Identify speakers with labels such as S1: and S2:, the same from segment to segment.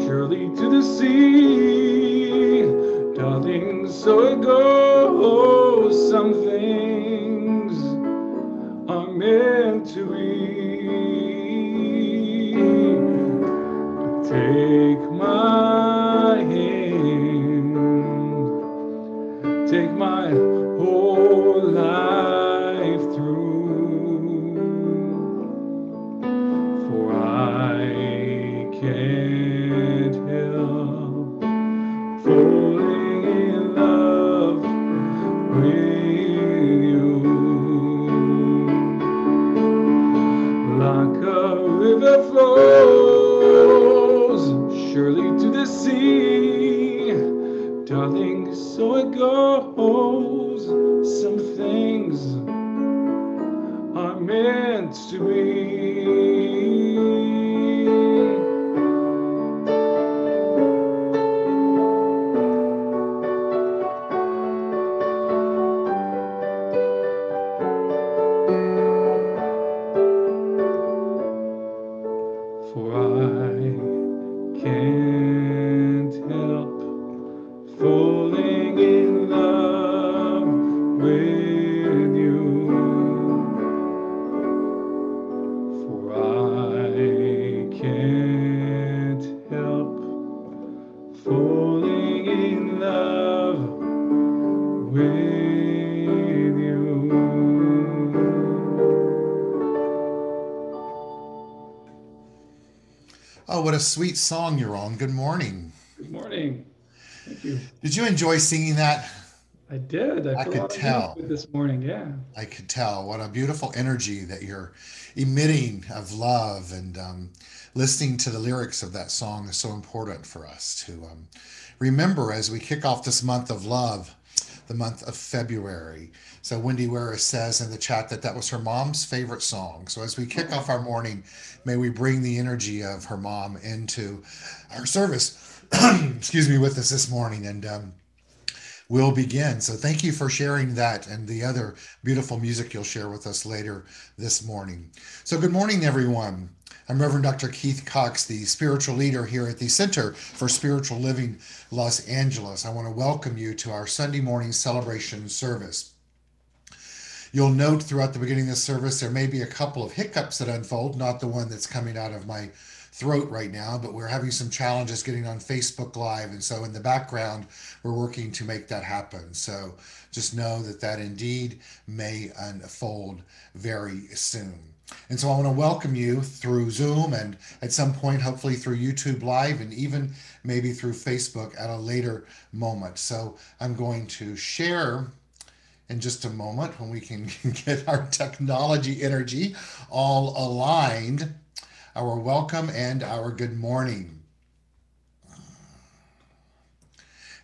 S1: surely to the sea. Darling, so it goes. Some things are meant to be. Take my hand, take my whole life through, for I can't help falling in love with you. Like a river flows surely to the sea, darling, so it goes. Some things are meant to be. For I can't help falling in love with you. For I can't help falling in love with you.
S2: Oh, what a sweet song, Yaron. Good morning.
S1: Good morning. Thank you.
S2: Did you enjoy singing that?
S1: I did. I
S2: I
S1: put a
S2: could
S1: lot of into
S2: tell.
S1: it this morning. Yeah.
S2: I could tell. What a beautiful energy that you're emitting of love, and listening to the lyrics of that song is so important for us to remember as we kick off this month of love, the month of February. So Wendy Wera says in the chat that that was her mom's favorite song. So as we kick off our morning, may we bring the energy of her mom into our service, excuse me, with us this morning. And we'll begin. So thank you for sharing that and the other beautiful music you'll share with us later this morning. So good morning, everyone. I'm Reverend Dr. Keith Cox, the spiritual leader here at the Center for Spiritual Living, Los Angeles. I want to welcome you to our Sunday morning celebration service. You'll note throughout the beginning of this service there may be a couple of hiccups that unfold, not the one that's coming out of my throat right now, but we're having some challenges getting on Facebook Live. And so in the background, we're working to make that happen. So just know that that indeed may unfold very soon. And so I want to welcome you through Zoom and at some point, hopefully through YouTube Live and even maybe through Facebook at a later moment. So I'm going to share in just a moment when we can get our technology energy all aligned, our welcome and our good morning.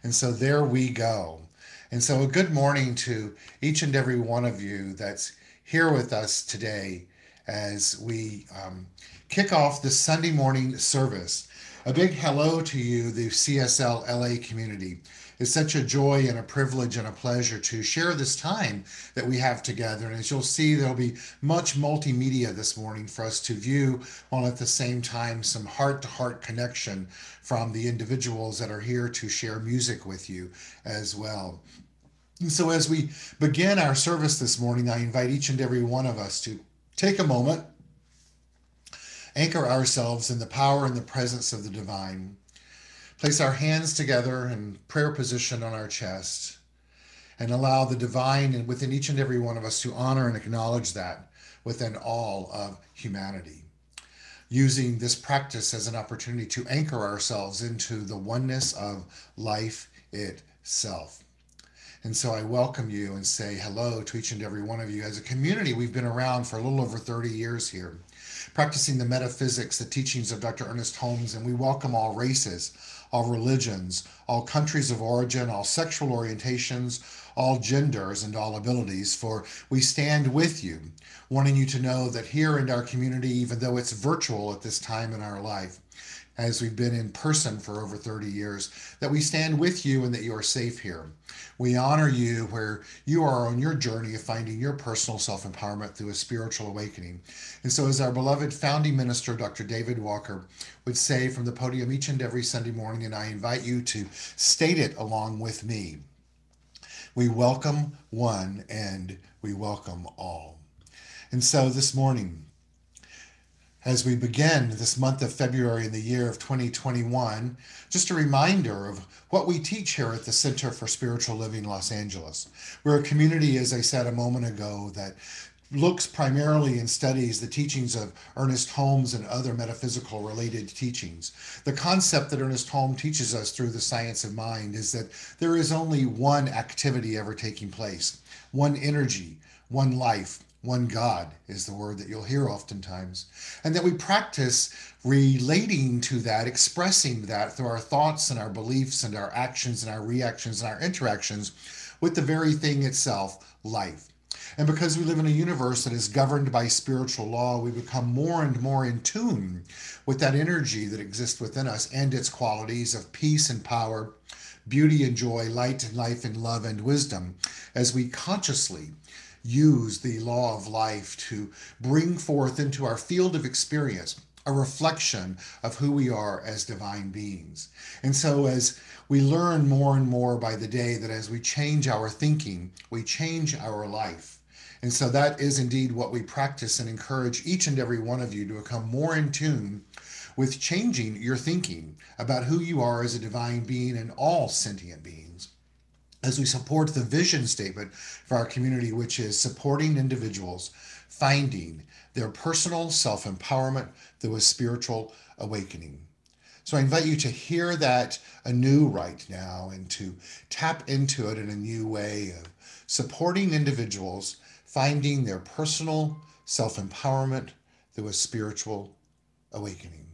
S2: And so there we go. And so a good morning to each and every one of you that's here with us today as we kick off this Sunday morning service. A big hello to you, the CSL-LA community. It's such a joy and a privilege and a pleasure to share this time that we have together. And as you'll see, there'll be much multimedia this morning for us to view, while at the same time some heart-to-heart connection from the individuals that are here to share music with you as well. And so as we begin our service this morning, I invite each and every one of us to take a moment, anchor ourselves in the power and the presence of the divine. Place our hands together in prayer position on our chest and allow the divine within each and every one of us to honor and acknowledge that within all of humanity. Using this practice as an opportunity to anchor ourselves into the oneness of life itself. And so I welcome you and say hello to each and every one of you. As a community, we've been around for a little over 30 years here, practicing the metaphysics, the teachings of Dr. Ernest Holmes, and we welcome all races, all religions, all countries of origin, all sexual orientations, all genders, and all abilities, for we stand with you, wanting you to know that here in our community, even though it's virtual at this time in our life, as we've been in person for over 30 years, that we stand with you and that you are safe here. We honor you where you are on your journey of finding your personal self empowerment through a spiritual awakening. And so, as our beloved founding minister, Dr. David Walker, would say from the podium each and every Sunday morning, and I invite you to state it along with me, we welcome one and we welcome all. And so this morning, as we begin this month of February in the year of 2021, just a reminder of what we teach here at the Center for Spiritual Living Los Angeles. We're a community, as I said a moment ago, that looks primarily and studies the teachings of Ernest Holmes and other metaphysical related teachings. The concept that Ernest Holmes teaches us through the science of mind is that there is only one activity ever taking place, one energy, one life, one God is the word that you'll hear oftentimes, and that we practice relating to that, expressing that through our thoughts and our beliefs and our actions and our reactions and our interactions with the very thing itself, life. And because we live in a universe that is governed by spiritual law, we become more and more in tune with that energy that exists within us and its qualities of peace and power, beauty and joy, light and life and love and wisdom, as we consciously use the law of life to bring forth into our field of experience a reflection of who we are as divine beings. And so as we learn more and more by the day that as we change our thinking, we change our life. And so that is indeed what we practice and encourage each and every one of you to become more in tune with changing your thinking about who you are as a divine being and all sentient beings, as we support the vision statement for our community, which is supporting individuals finding their personal self-empowerment through a spiritual awakening. So I invite you to hear that anew right now and to tap into it in a new way of supporting individuals finding their personal self-empowerment through a spiritual awakening.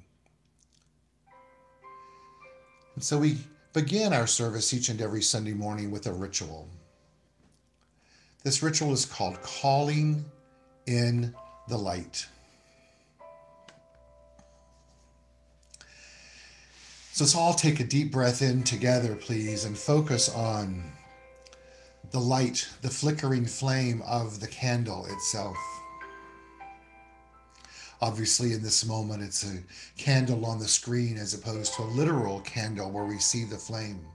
S2: And so we begin our service each and every Sunday morning with a ritual. This ritual is called Calling in the Light. So let's all take a deep breath in together, please, and focus on the light, the flickering flame of the candle itself. Obviously, in this moment, it's a candle on the screen as opposed to a literal candle where we see the flame.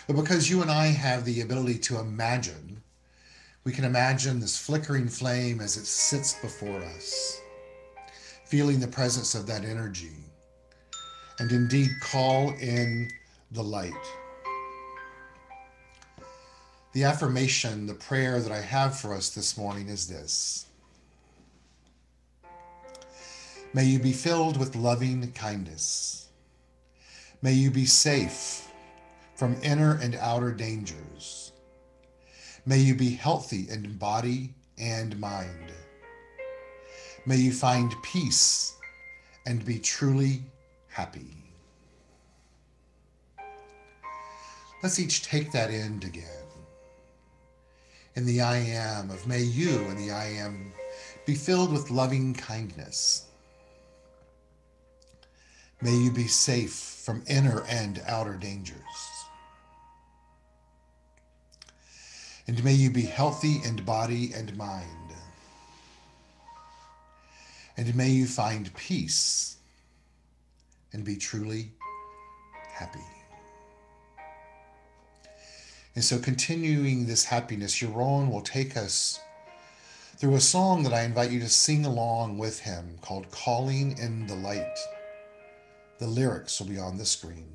S2: But because you and I have the ability to imagine, we can imagine this flickering flame as it sits before us, feeling the presence of that energy, and indeed call in the light. The affirmation, the prayer that I have for us this morning is this: may you be filled with loving kindness. May you be safe from inner and outer dangers. May you be healthy in body and mind. May you find peace and be truly happy. Let's each take that in again. In the I am of may you and the I am be filled with loving kindness. May you be safe from inner and outer dangers. And may you be healthy in body and mind. And may you find peace and be truly happy. And so continuing this happiness, Yaron will take us through a song that I invite you to sing along with him called Calling in the Light. The lyrics will be on the screen.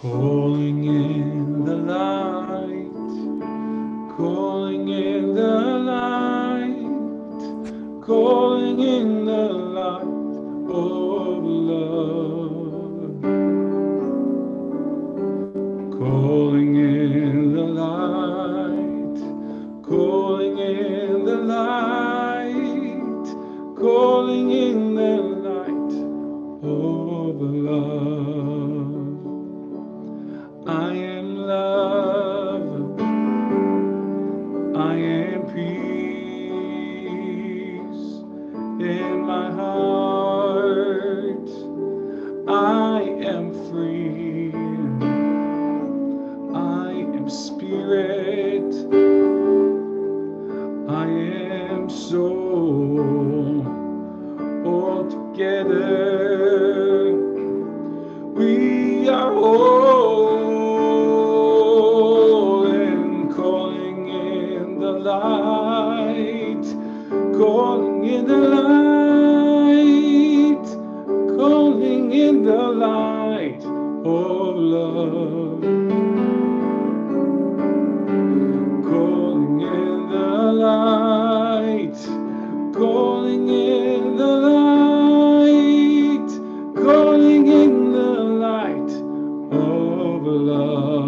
S1: Calling in the light, calling in the light, calling in the light of love. Calling in the light, calling in the light, calling in the light of love. I am love, I am peace in my heart. I am free, I am spirit, I am soul. All together we are whole, and calling in the light, calling in the light, calling in the light of love, calling in the light, calling in the light, calling in the light of love,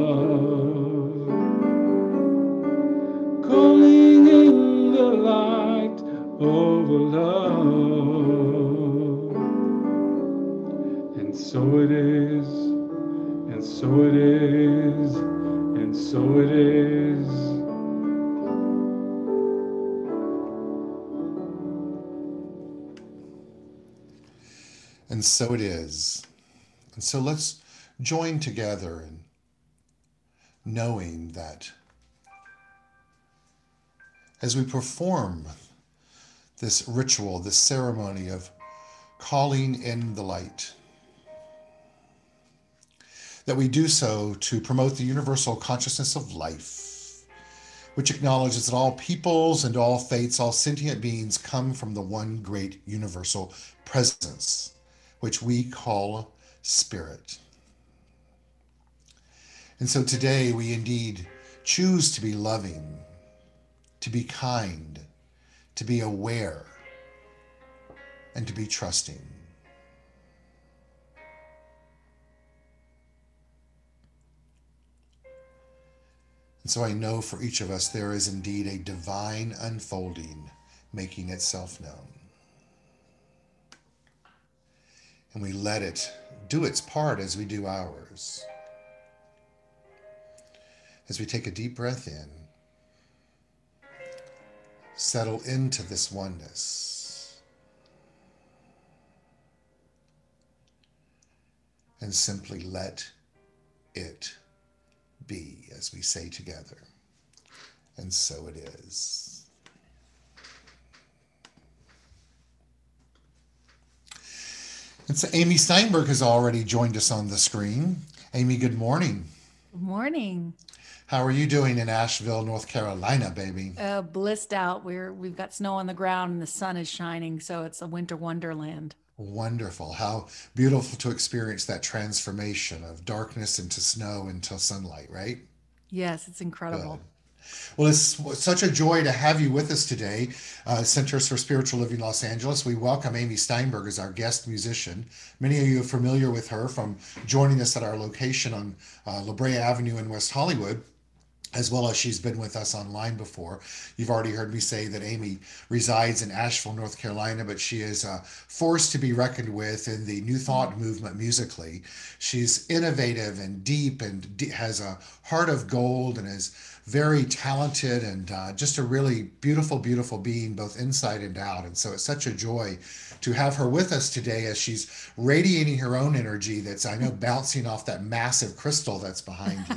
S1: calling in the light of love. And so it is, and so it is, and so it is.
S2: And so it is. And so let's join together in knowing that as we perform this ritual, this ceremony of calling in the light, that we do so to promote the universal consciousness of life, which acknowledges that all peoples and all faiths, all sentient beings come from the one great universal presence, which we call spirit. And so today we indeed choose to be loving, to be kind, to be aware, and to be trusting. And so I know for each of us there is indeed a divine unfolding making itself known. And we let it do its part as we do ours. As we take a deep breath in, settle into this oneness, and simply let it be, as we say together. And so it is. And so Amy Steinberg has already joined us on the screen. Amy, good morning.
S3: Good morning.
S2: How are you doing in Asheville, North Carolina, baby?
S3: Blissed out. We've got snow on the ground and the sun is shining, so it's a winter wonderland.
S2: Wonderful. How beautiful to experience that transformation of darkness into snow into sunlight, right?
S3: Yes, it's incredible.
S2: Good. Well, it's such a joy to have you with us today. Centers for Spiritual Living Los Angeles. We welcome Amy Steinberg as our guest musician. Many of you are familiar with her from joining us at our location on La Brea Avenue in West Hollywood, as well as she's been with us online before. You've already heard me say that Amy resides in Asheville, North Carolina, but she is a force to be reckoned with in the New Thought movement musically. She's innovative and deep and has a heart of gold and is very talented and just a really beautiful, beautiful being, both inside and out. And so it's such a joy to have her with us today as she's radiating her own energy that's, I know, bouncing off that massive crystal that's behind you.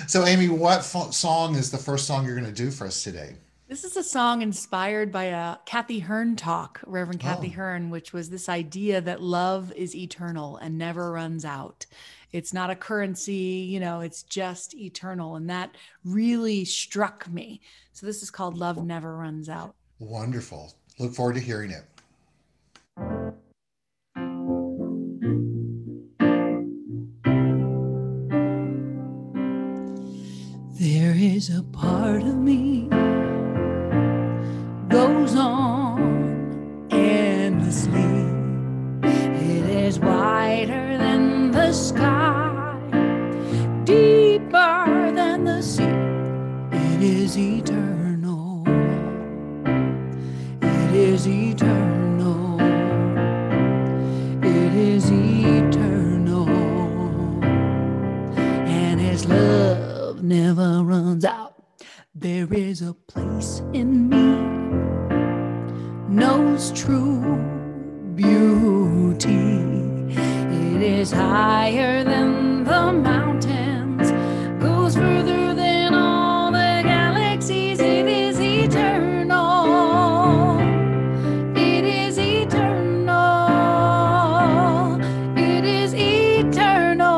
S2: So Amy, what song is the first song you're going to do for us today?
S3: This is a song inspired by a Kathy Hearn talk, Reverend Kathy Hearn, which was this idea that love is eternal and never runs out. It's not a currency, it's just eternal. And that really struck me. So this is called Love Never Runs Out.
S2: Wonderful. Look forward to hearing it.
S3: There is a part of me goes on endlessly. It is wider than the sky, deeper than the sea. It is eternal. is eternal. It is eternal. And his love never runs out. There is a place in me knows true beauty. It is higher than the mountains, goes further than all the galaxies. It is eternal. It is eternal. It is eternal.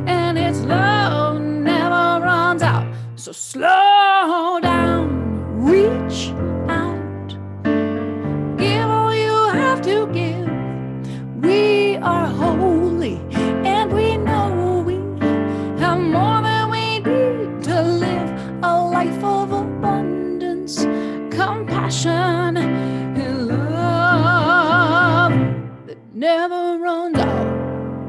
S3: And its love never runs out. So slow down, reach out, give all you have to give. We are holy, and we know we have more than we need to live a life of abundance, compassion, and love that never runs out,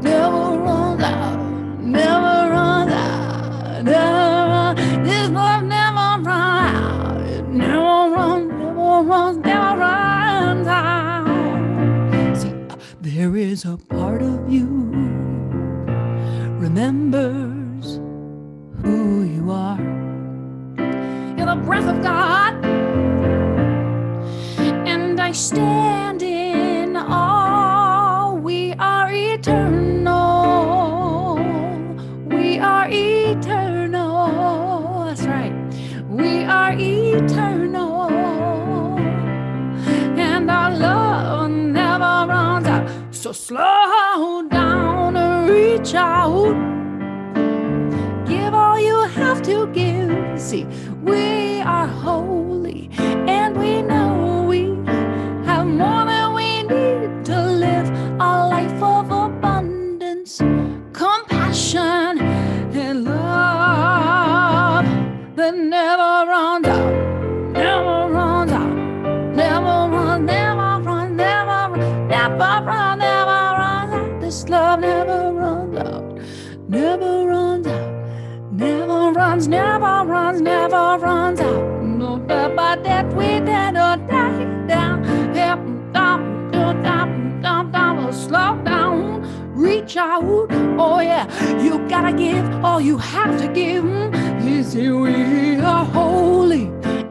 S3: never runs out, never runs out, never. This love never runs out. It never runs, never runs, never runs out. See, there is a part of you remembers who you are. You're the breath of God, and I stand in awe. We are eternal. We are eternal. That's right. We are eternal. And our love never runs out. So slow down and reach out. Give all you have to give. See, we are holy, and we know we have more than we need to live a life of abundance, compassion, and love that never runs out, never runs out, never runs, never runs, never runs, never runs, never runs out. This love never runs out, never runs out, never runs, never runs, never runs out. No, but that we did not die down, slow down, reach out. Oh yeah, you gotta give all you have to give. You see, we are holy,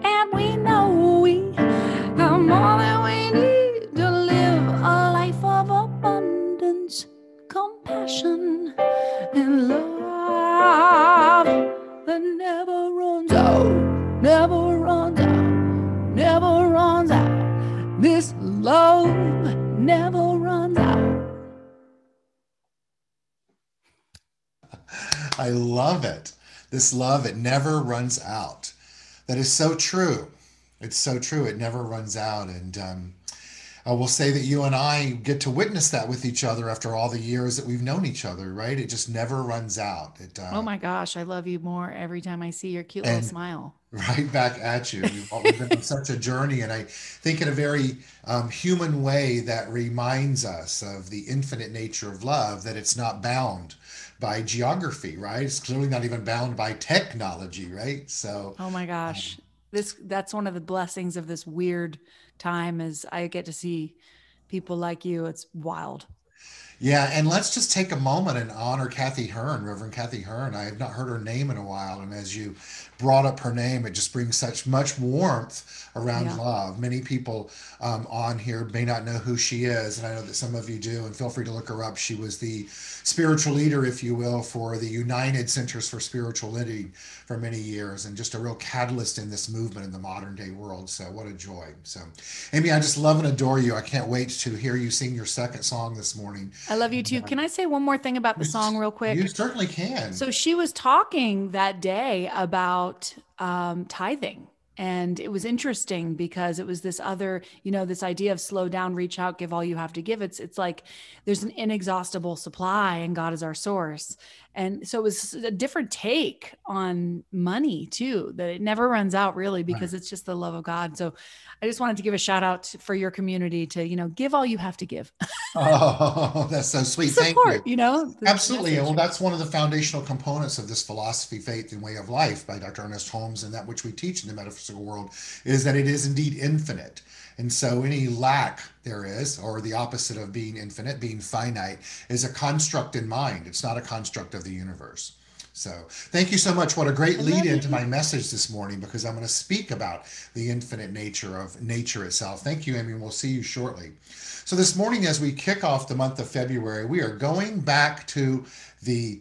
S3: and we know we have more than we need to live a life of abundance, compassion, and love that never runs out, never runs out, never runs out. This love never runs out.
S2: I love it. This love, it never runs out. That is so true. It's so true. It never runs out. And I will say that you and I get to witness that with each other after all the years that we've known each other, right? It just never runs out.
S3: Oh my gosh, I love you more every time I see your cute little
S2: And
S3: smile.
S2: right back at you. We've been on such a journey, and I think in a very human way that reminds us of the infinite nature of love, that it's not bound by geography, right? It's clearly not even bound by technology, right? So,
S3: Oh my gosh. That's one of the blessings of this weird time is I get to see people like you. It's wild.
S2: yeah, and let's just take a moment and honor Kathy Hearn, Reverend Kathy Hearn. I have not heard her name in a while, and as you brought up her name, it just brings such much warmth around
S3: Yeah.
S2: love. Many people on here may not know who she is, and I know that some of you do, and feel free to look her up. She was the spiritual leader, if you will, for the United Centers for Spiritual Living for many years, and just a real catalyst in this movement in the modern day world. So, what a joy. So, Amy, I just love and adore you. I can't wait to hear you sing your second song this morning.
S3: I love you too. Can I say one more thing about the song real
S2: You
S3: quick?
S2: certainly can.
S3: So she was talking that day about tithing. And it was interesting because it was this other, this idea of slow down, reach out, give all you have to give. It's like there's an inexhaustible supply and God is our source. And so it was a different take on money too, that it never runs out really because it's just the love of God. So I just wanted to give a shout out for your community to, give all you have to give.
S2: Oh, that's so sweet. Thank
S3: Support,
S2: you.
S3: the
S2: Absolutely. Well,
S3: message.
S2: that's one of the foundational components of this philosophy, faith, and way of life by Dr. Ernest Holmes, and that which we teach in the metaphysical metaphysical world is that it is indeed infinite. And so any lack there is, or the opposite of being infinite, being finite, is a construct in mind. It's not a construct of the universe. So thank you so much. What a great
S3: I
S2: lead
S3: love
S2: into
S3: it.
S2: my message this morning, because I'm going to speak about the infinite nature of nature itself. Thank you, Amy. We'll see you shortly. So this morning, as we kick off the month of February, we are going back to the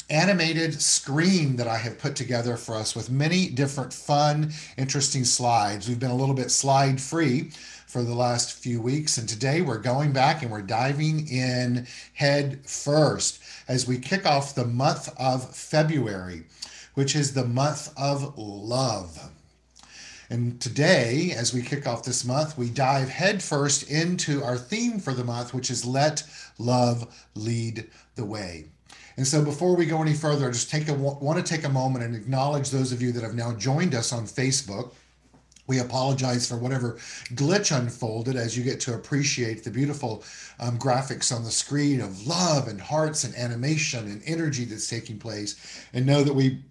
S2: animated screen that I have put together for us with many different fun, interesting slides. We've been a little bit slide free for the last few weeks, and today we're going back and we're diving in head first as we kick off the month of February, which is the month of love. And today, as we kick off this month, we dive headfirst into our theme for the month, which is Let Love Lead the Way. And so before we go any further, I just want to take a moment and acknowledge those of you that have now joined us on Facebook. We apologize for whatever glitch unfolded as you get to appreciate the beautiful graphics on the screen of love and hearts and animation and energy that's taking place. And know that we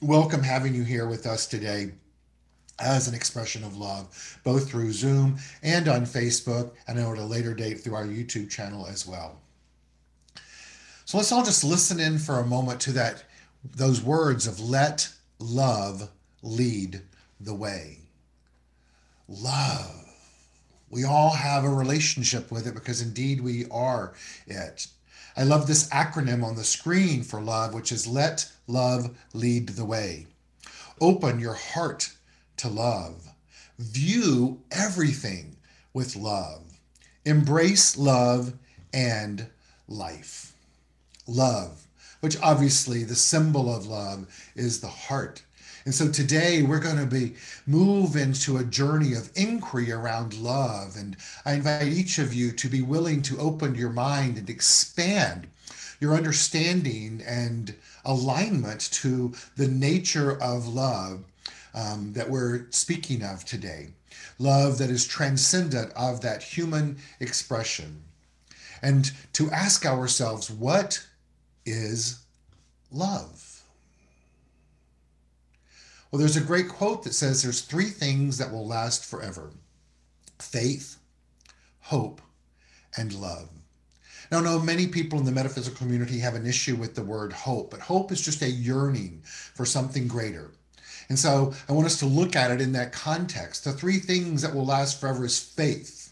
S2: welcome having you here with us today as an expression of love, both through Zoom and on Facebook, and at a later date through our YouTube channel as well. So let's all just listen in for a moment to those words of let love lead the way. Love. We all have a relationship with it because indeed we are it. I love this acronym on the screen for love, which is Let Love Lead the Way. Open your heart to love. View everything with love. Embrace love and life. Love, which obviously the symbol of love is the heart. And so today we're going to move into a journey of inquiry around love. And I invite each of you to be willing to open your mind and expand your understanding and alignment to the nature of love that we're speaking of today. Love that is transcendent of that human expression. And to ask ourselves, what is love? Well, there's a great quote that says there's three things that will last forever: faith, hope, and love. Now, I know many people in the metaphysical community have an issue with the word hope, but hope is just a yearning for something greater. And so I want us to look at it in that context. The three things that will last forever is faith,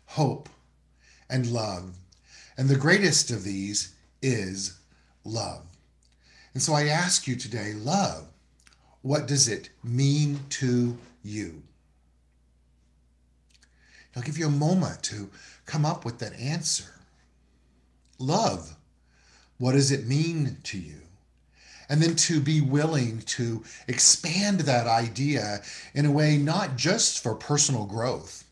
S2: hope, and love. And the greatest of these is love. And so I ask you today, love, what does it mean to you? I'll give you a moment to come up with that answer. Love, what does it mean to you? And then to be willing to expand that idea in a way not just for personal growth,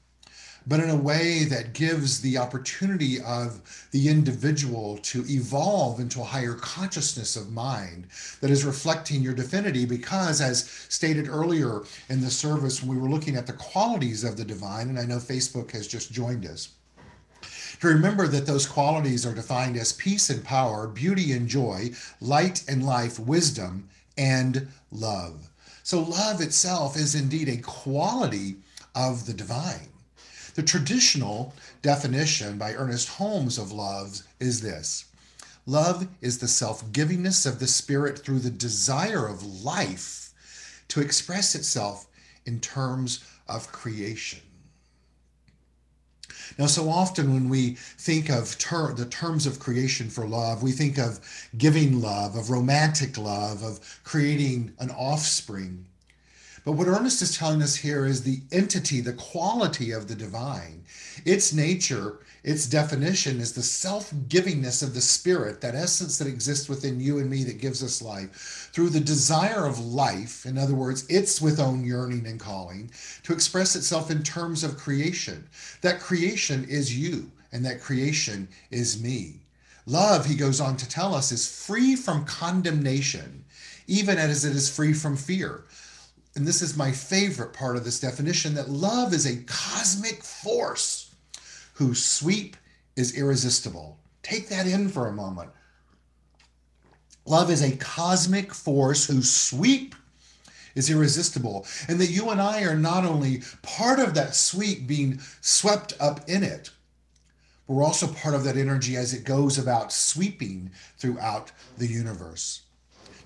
S2: but in a way that gives the opportunity of the individual to evolve into a higher consciousness of mind that is reflecting your divinity. Because, as stated earlier in the service, when we were looking at the qualities of the divine, and I know Facebook has just joined us, to remember that those qualities are defined as peace and power, beauty and joy, light and life, wisdom and love. So love itself is indeed a quality of the divine. The traditional definition by Ernest Holmes of love is this: love is the self-givingness of the spirit through the desire of life to express itself in terms of creation. Now, so often when we think of the terms of creation for love, we think of giving love, of romantic love, of creating an offspring. But what Ernest is telling us here is the entity, the quality of the divine. Its nature, its definition is the self-givingness of the spirit, that essence that exists within you and me that gives us life, through the desire of life, in other words, its with own yearning and calling, to express itself in terms of creation. That creation is you, and that creation is me. Love, he goes on to tell us, is free from condemnation, even as it is free from fear. And this is my favorite part of this definition, that love is a cosmic force whose sweep is irresistible. Take that in for a moment. Love is a cosmic force whose sweep is irresistible, and that you and I are not only part of that sweep being swept up in it, but we're also part of that energy as it goes about sweeping throughout the universe.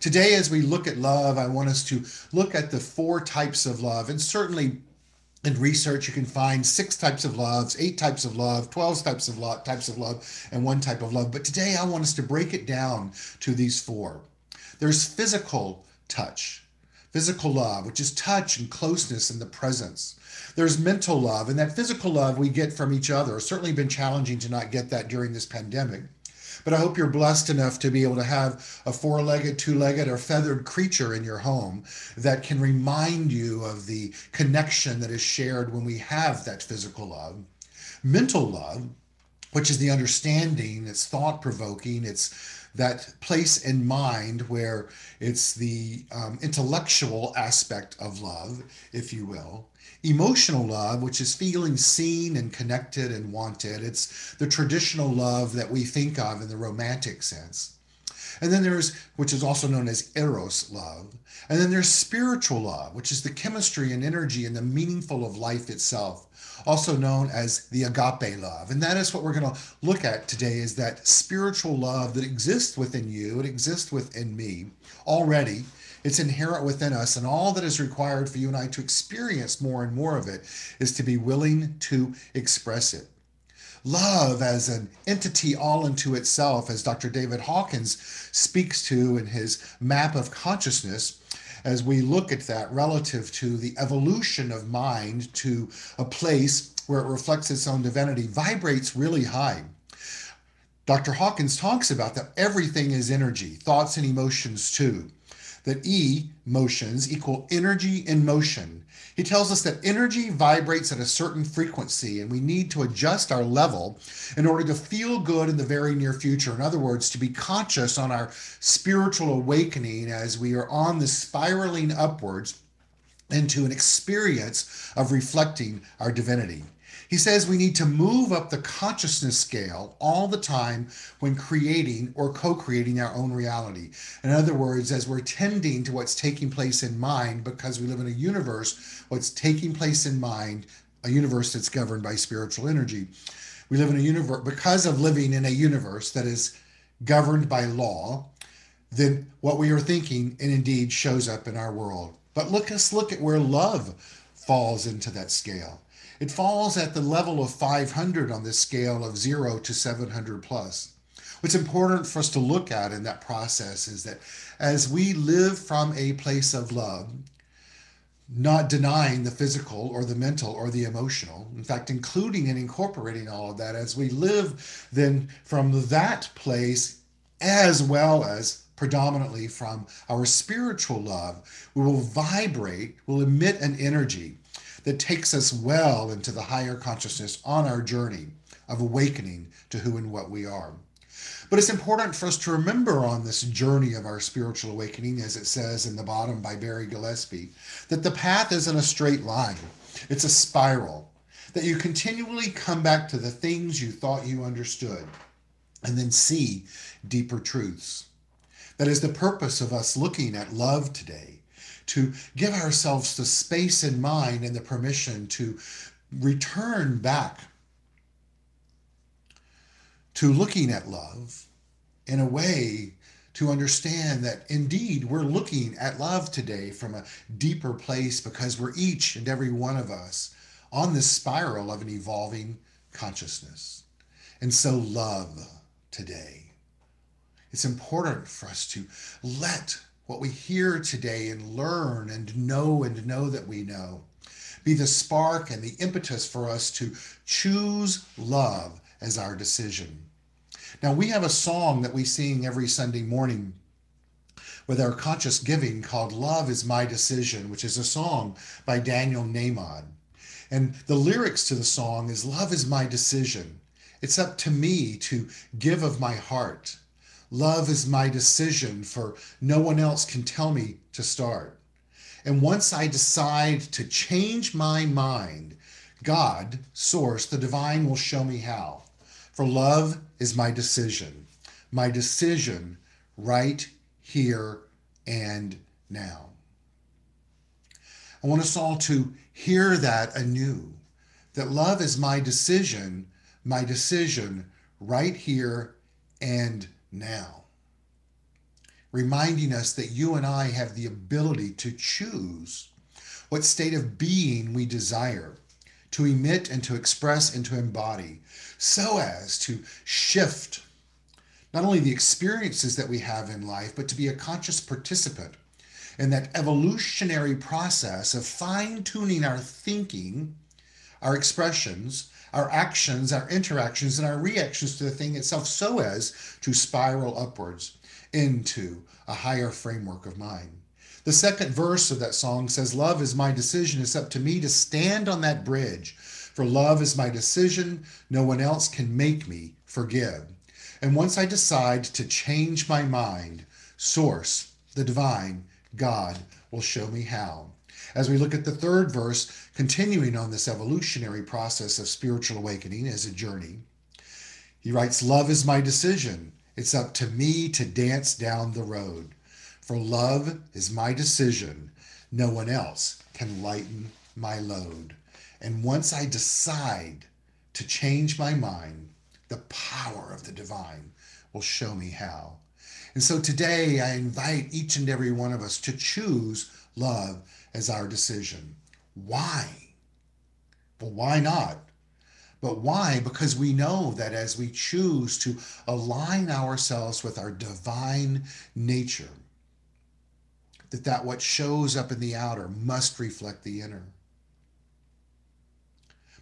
S2: Today, as we look at love, I want us to look at the 4 types of love. And certainly in research, you can find 6 types of loves, 8 types of love, 12 types of love, and 1 type of love. But today, I want us to break it down to these 4. There's physical touch, physical love, which is touch and closeness and the presence. There's mental love, and that physical love we get from each other. It's certainly been challenging to not get that during this pandemic. But I hope you're blessed enough to be able to have a 4-legged, 2-legged, or feathered creature in your home that can remind you of the connection that is shared when we have that physical love. Mental love, which is the understanding, it's thought-provoking, it's that place in mind where it's the intellectual aspect of love, if you will. Emotional love, which is feeling seen and connected and wanted. It's the traditional love that we think of in the romantic sense. And then there's, which is also known as eros love. And then there's spiritual love, which is the chemistry and energy and the meaningful of life itself, also known as the agape love. And that is what we're going to look at today, is that spiritual love that exists within you, it exists within me already. It's inherent within us, and all that is required for you and I to experience more and more of it is to be willing to express it. Love as an entity all into itself, as Dr. David Hawkins speaks to in his map of consciousness, as we look at that relative to the evolution of mind to a place where it reflects its own divinity, vibrates really high. Dr. Hawkins talks about that everything is energy, thoughts and emotions too. That emotions equal energy in motion. He tells us that energy vibrates at a certain frequency, and we need to adjust our level in order to feel good in the very near future. In other words, to be conscious on our spiritual awakening as we are on the spiraling upwards into an experience of reflecting our divinity. He says we need to move up the consciousness scale all the time when creating or co-creating our own reality. In other words, as we're tending to what's taking place in mind, because we live in a universe, what's taking place in mind, a universe that's governed by spiritual energy. We live in a universe, because of living in a universe that is governed by law, then what we are thinking and indeed shows up in our world. But let's look at where love falls into that scale. It falls at the level of 500 on this scale of 0 to 700 plus. What's important for us to look at in that process is that as we live from a place of love, not denying the physical or the mental or the emotional, in fact, including and incorporating all of that, as we live then from that place, as well as predominantly from our spiritual love, we will vibrate, will emit an energy that takes us well into the higher consciousness on our journey of awakening to who and what we are. But it's important for us to remember on this journey of our spiritual awakening, as it says in the bottom by Barry Gillespie, that the path isn't a straight line. It's a spiral, that you continually come back to the things you thought you understood and then see deeper truths. That is the purpose of us looking at love today, to give ourselves the space and mind and the permission to return back to looking at love in a way to understand that indeed we're looking at love today from a deeper place, because we're each and every one of us on this spiral of an evolving consciousness. And so love today. It's important for us to let what we hear today and learn and know that we know be the spark and the impetus for us to choose love as our decision. Now, we have a song that we sing every Sunday morning with our conscious giving called Love is My Decision, which is a song by Daniel Nahmod. And the lyrics to the song is, love is my decision. It's up to me to give of my heart. Love is my decision, for no one else can tell me to start. And once I decide to change my mind, God, Source, the divine, will show me how. For love is my decision right here and now. I want us all to hear that anew, that love is my decision right here and now. Reminding us that you and I have the ability to choose what state of being we desire to emit and to express and to embody, so as to shift not only the experiences that we have in life, but to be a conscious participant in that evolutionary process of fine-tuning our thinking, our expressions, our actions, our interactions, and our reactions to the thing itself, so as to spiral upwards into a higher framework of mind. The second verse of that song says, love is my decision. It's up to me to stand on that bridge. For love is my decision. No one else can make me forgive. And once I decide to change my mind, Source, the divine, God, will show me how. As we look at the third verse, continuing on this evolutionary process of spiritual awakening as a journey, he writes, love is my decision. It's up to me to dance down the road. For love is my decision. No one else can lighten my load. And once I decide to change my mind, the power of the divine will show me how. And so today I invite each and every one of us to choose love as our decision. Why? Well, why not? But why? Because we know that as we choose to align ourselves with our divine nature, that what shows up in the outer must reflect the inner.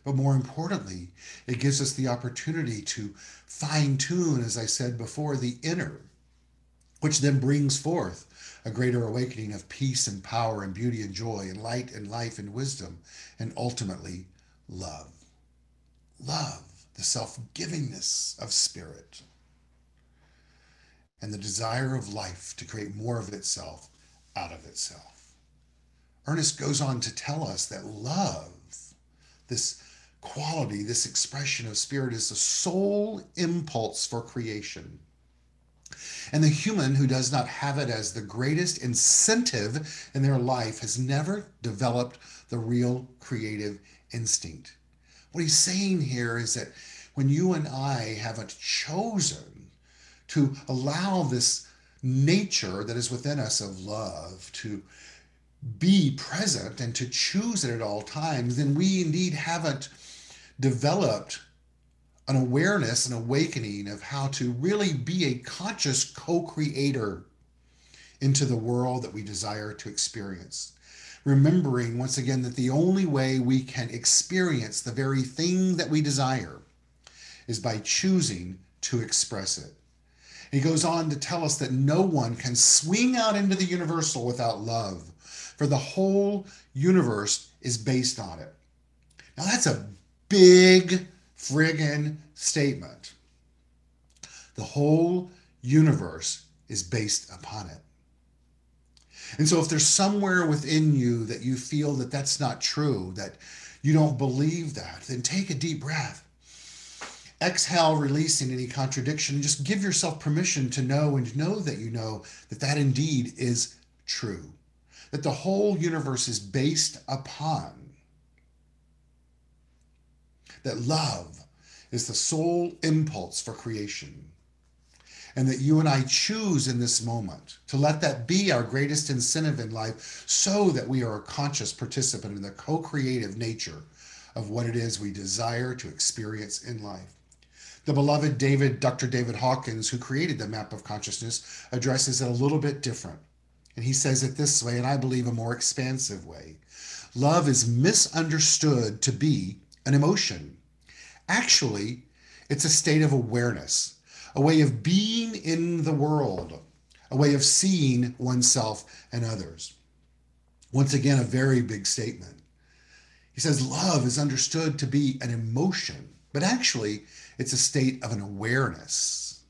S2: But more importantly, it gives us the opportunity to fine-tune, as I said before, the inner, which then brings forth a greater awakening of peace and power and beauty and joy and light and life and wisdom, and ultimately love. Love, the self-givingness of spirit, and the desire of life to create more of itself out of itself. Ernest goes on to tell us that love, this quality, this expression of spirit, is the sole impulse for creation. And the human who does not have it as the greatest incentive in their life has never developed the real creative instinct. What he's saying here is that when you and I haven't chosen to allow this nature that is within us of love to be present and to choose it at all times, then we indeed haven't developed an awareness, an awakening of how to really be a conscious co-creator into the world that we desire to experience. Remembering once again that the only way we can experience the very thing that we desire is by choosing to express it. He goes on to tell us that no one can swing out into the universal without love, for the whole universe is based on it. Now that's a big friggin' statement. The whole universe is based upon it. And so if there's somewhere within you that you feel that that's not true, that you don't believe that, then take a deep breath. Exhale, releasing any contradiction, and just give yourself permission to know and know that you know that that indeed is true. That the whole universe is based upon that love is the sole impulse for creation. And that you and I choose in this moment to let that be our greatest incentive in life, so that we are a conscious participant in the co-creative nature of what it is we desire to experience in life. The beloved Dr. David Hawkins, who created the map of consciousness, addresses it a little bit different. And he says it this way, and I believe a more expansive way. Love is misunderstood to be an emotion. Actually, it's a state of awareness, a way of being in the world, a way of seeing oneself and others. Once again, a very big statement. He says love is understood to be an emotion, but actually it's a state of an awareness,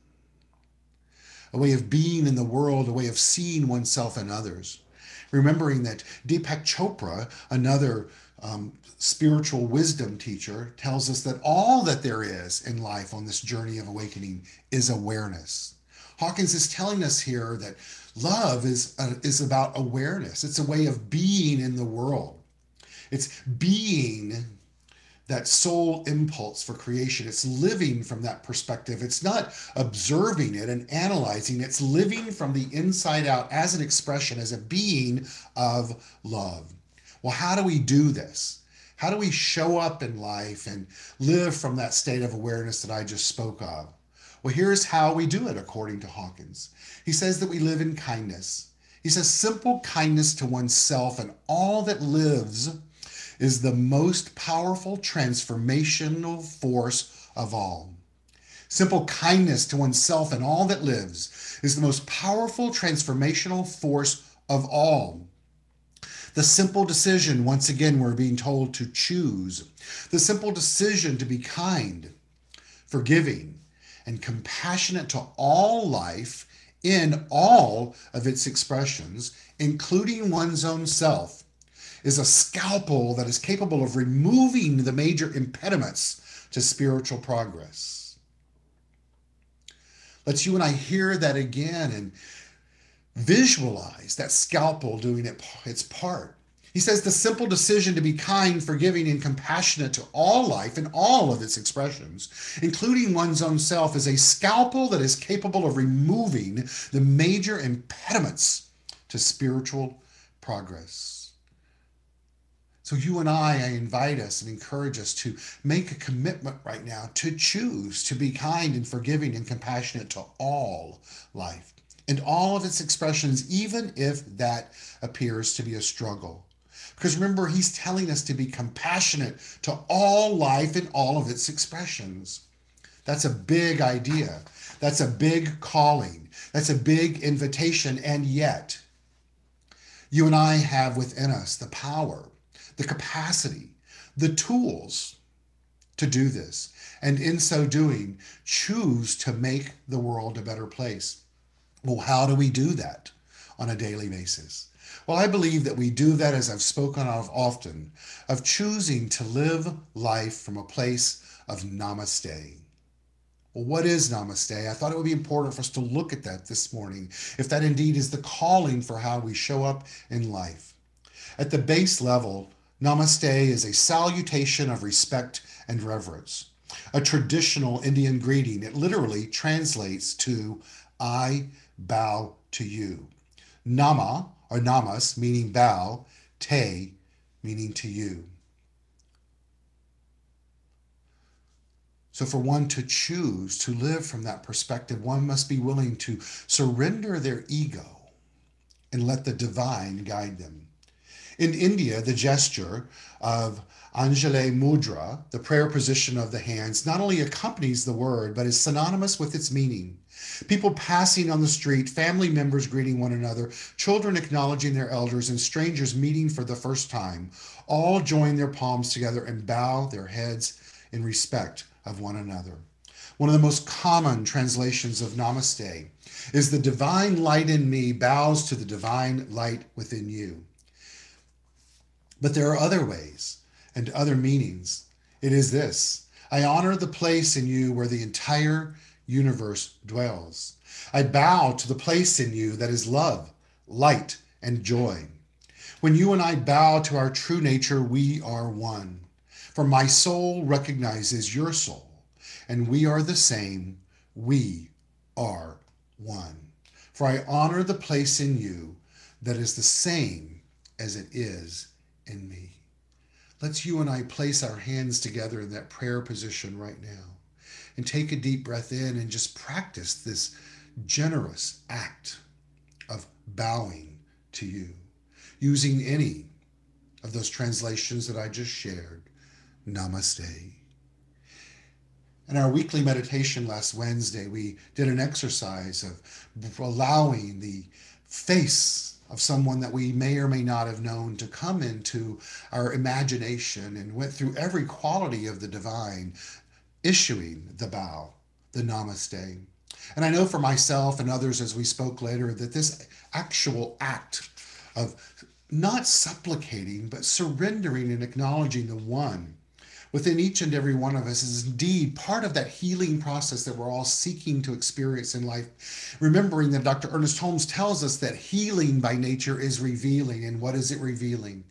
S2: a way of being in the world, a way of seeing oneself and others. Remembering that Deepak Chopra, another spiritual wisdom teacher, tells us that all that there is in life on this journey of awakening is awareness. Hawkins is telling us here that love is about awareness. It's a way of being in the world. It's being that soul impulse for creation. It's living from that perspective. It's not observing it and analyzing. It's living from the inside out as an expression, as a being of love. Well, how do we do this? How do we show up in life and live from that state of awareness that I just spoke of? Well, here's how we do it according to Hawkins. He says that we live in kindness. He says simple kindness to oneself and all that lives is the most powerful transformational force of all. Simple kindness to oneself and all that lives is the most powerful transformational force of all. The simple decision, once again, we're being told to choose. The simple decision to be kind, forgiving, and compassionate to all life in all of its expressions, including one's own self, is a scalpel that is capable of removing the major impediments to spiritual progress. Let's you and I hear that again and visualize that scalpel doing its part. He says the simple decision to be kind, forgiving, and compassionate to all life in all of its expressions, including one's own self, is a scalpel that is capable of removing the major impediments to spiritual progress. So you and I invite us and encourage us to make a commitment right now to choose to be kind and forgiving and compassionate to all life and all of its expressions, even if that appears to be a struggle. Because remember, he's telling us to be compassionate to all life in all of its expressions. That's a big idea. That's a big calling. That's a big invitation. And yet, you and I have within us the power, the capacity, the tools to do this. And in so doing, choose to make the world a better place. Well, how do we do that on a daily basis? Well, I believe that we do that, as I've spoken of often, of choosing to live life from a place of namaste. Well, what is namaste? I thought it would be important for us to look at that this morning, if that indeed is the calling for how we show up in life. At the base level, namaste is a salutation of respect and reverence, a traditional Indian greeting. It literally translates to, I bow to you. Nama, or namas, meaning bow, te, meaning to you. So for one to choose to live from that perspective, one must be willing to surrender their ego and let the divine guide them. In India, the gesture of Anjali Mudra, the prayer position of the hands, not only accompanies the word, but is synonymous with its meaning. People passing on the street, family members greeting one another, children acknowledging their elders, and strangers meeting for the first time, all join their palms together and bow their heads in respect of one another. One of the most common translations of namaste is the divine light in me bows to the divine light within you. But there are other ways and other meanings. It is this: I honor the place in you where the entire universe dwells. I bow to the place in you that is love, light, and joy. When you and I bow to our true nature, we are one. For my soul recognizes your soul, and we are the same. We are one. For I honor the place in you that is the same as it is in me. Let's you and I place our hands together in that prayer position right now and take a deep breath in and just practice this generous act of bowing to you, using any of those translations that I just shared. Namaste. In our weekly meditation last Wednesday, we did an exercise of allowing the face of someone that we may or may not have known to come into our imagination, and went through every quality of the divine, issuing the bow, the namaste. And I know for myself and others as we spoke later that this actual act of not supplicating but surrendering and acknowledging the one within each and every one of us is indeed part of that healing process that we're all seeking to experience in life. Remembering that Dr. Ernest Holmes tells us that healing by nature is revealing. And what is it revealing?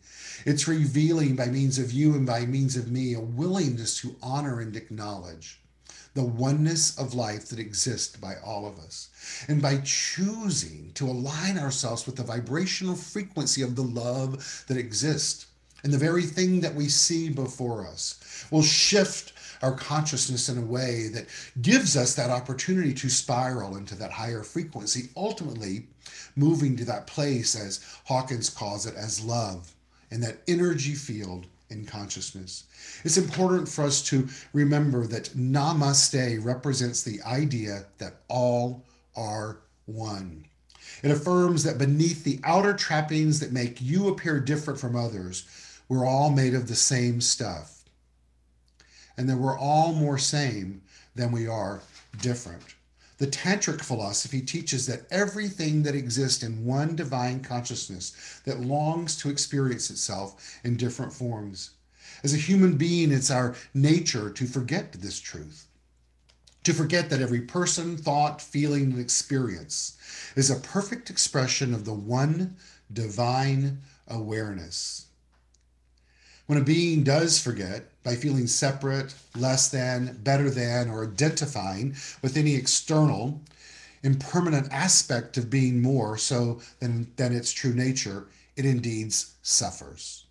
S2: It's revealing by means of you and by means of me a willingness to honor and acknowledge the oneness of life that exists by all of us. And by choosing to align ourselves with the vibrational frequency of the love that exists, and the very thing that we see before us will shift our consciousness in a way that gives us that opportunity to spiral into that higher frequency, ultimately moving to that place, as Hawkins calls it, as love, in that energy field in consciousness. It's important for us to remember that Namaste represents the idea that all are one. It affirms that beneath the outer trappings that make you appear different from others, we're all made of the same stuff. And that we're all more same than we are different. The Tantric philosophy teaches that everything that exists in one divine consciousness that longs to experience itself in different forms. As a human being, it's our nature to forget this truth. To forget that every person, thought, feeling, and experience is a perfect expression of the one divine awareness. When a being does forget, by feeling separate, less than, better than, or identifying with any external, impermanent aspect of being more so than its true nature, it indeed suffers.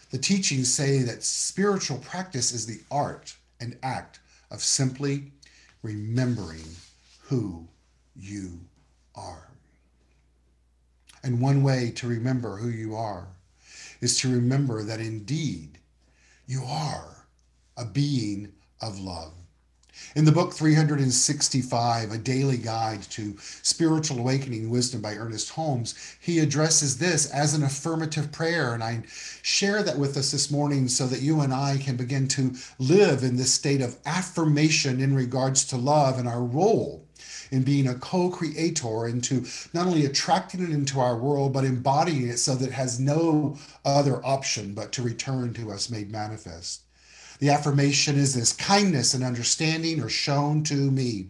S2: The teachings say that spiritual practice is the art and act of simply remembering who you are. And one way to remember who you are is to remember that indeed you are a being of love. In the book 365, A Daily Guide to Spiritual Awakening Wisdom by Ernest Holmes, he addresses this as an affirmative prayer. And I share that with us this morning so that you and I can begin to live in this state of affirmation in regards to love and our role in being a co-creator, into not only attracting it into our world, but embodying it so that it has no other option but to return to us made manifest. The affirmation is this: kindness and understanding are shown to me.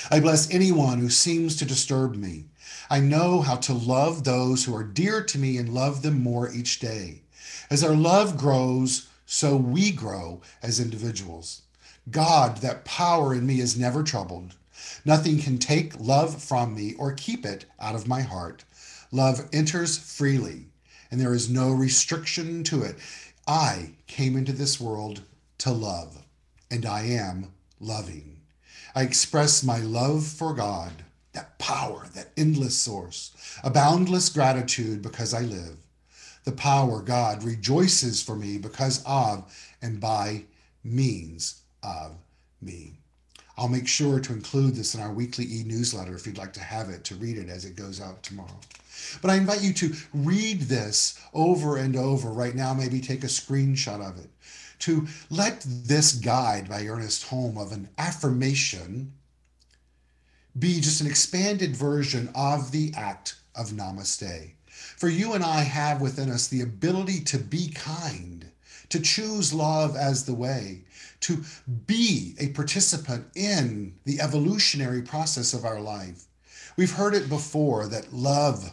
S2: I bless anyone who seems to disturb me. I know how to love those who are dear to me and love them more each day. As our love grows, so we grow as individuals. God, that power in me is never troubled. Nothing can take love from me or keep it out of my heart. Love enters freely, and there is no restriction to it. I came into this world to love, and I am loving. I express my love for God, that power, that endless source, a boundless gratitude because I live. The power, God, rejoices for me because of and by means of me. I'll make sure to include this in our weekly e-newsletter if you'd like to have it, to read it as it goes out tomorrow. But I invite you to read this over and over right now, maybe take a screenshot of it, to let this guide by Ernest Holmes of an affirmation be just an expanded version of the act of Namaste. For you and I have within us the ability to be kind, to choose love as the way, to be a participant in the evolutionary process of our life. We've heard it before that love